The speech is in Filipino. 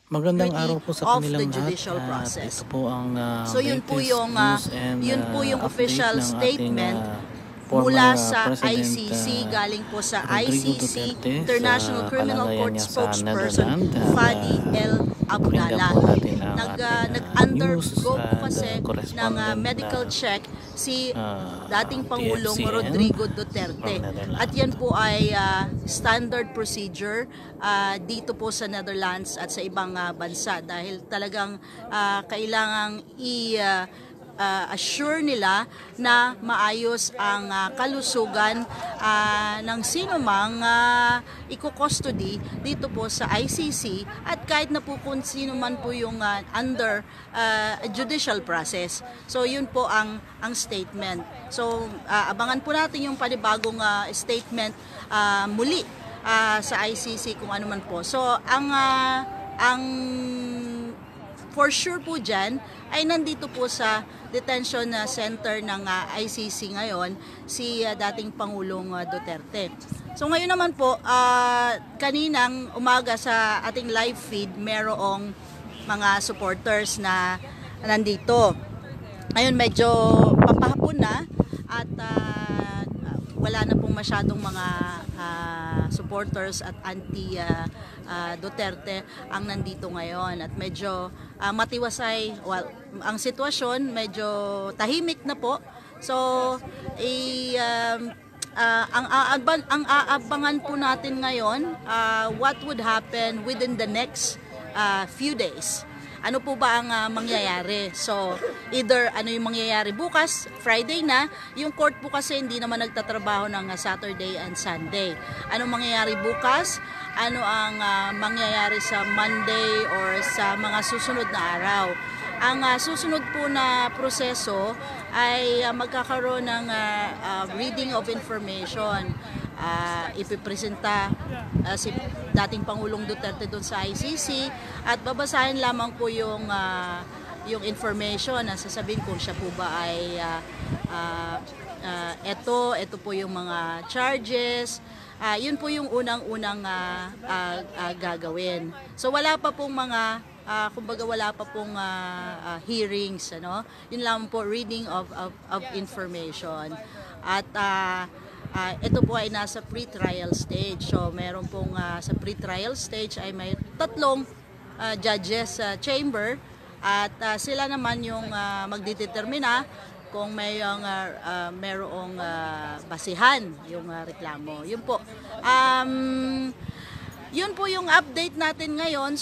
Magandang araw po sa of the kanilang judicial lahat. process. Ito po ang So yun po latest yung news and update official ng statement ating mula former sa President ICC, galing po sa Rodrigo ICC Duterte International sa Criminal kalagayan Court niya sa spokesperson Netherlands. Fadi El Abdallah. Pakinggan po natin ang ating Nag-undergo po news kasi ng correspondent medical na check si dating Pangulong TFCN Rodrigo ng Duterte. Netherlands. At yan po ay standard procedure dito po sa Netherlands at sa ibang bansa, dahil talagang kailangang assure nila na maayos ang kalusugan ng sino mang iko-custody dito po sa ICC, at kahit na po kung sino man po yung under judicial process. So yun po ang statement. So abangan po natin yung panibagong statement muli sa ICC kung ano man po. So ang for sure po dyan ay nandito po sa detention center ng ICC ngayon si dating Pangulong Duterte. So ngayon naman po, kaninang umaga sa ating live feed, merong mga supporters na nandito. Ngayon medyo papahapon na at wala na pong masyadong mga supporters at anti-Duterte ang nandito ngayon, at medyo matiwasay, ang sitwasyon medyo tahimik na po. So ang aabangan po natin ngayon, what would happen within the next few days. Ano po ba ang mangyayari? So, either ano yung mangyayari bukas, Friday na, yung court po kasi hindi naman nagtatrabaho ng Saturday and Sunday. Ano mangyayari bukas? Ano ang mangyayari sa Monday or sa mga susunod na araw? Ang susunod po na proseso ay magkakaroon ng reading of information. Ipipresenta si dating Pangulong Duterte doon sa ICC, at babasahin lamang po yung information na sasabihin kung siya po ba ay ito po yung mga charges. Yun po yung unang-unang gagawin. So wala pa pong mga kumbaga wala pa pong hearings, ano? Yun lang po, reading of information. At ito po ay nasa pre-trial stage. So meron pong sa pre-trial stage ay may 3 judges chamber, at sila naman yung magdedetermina kung mayroong basihan yung reklamo. Yun po. Yun po yung update natin ngayon.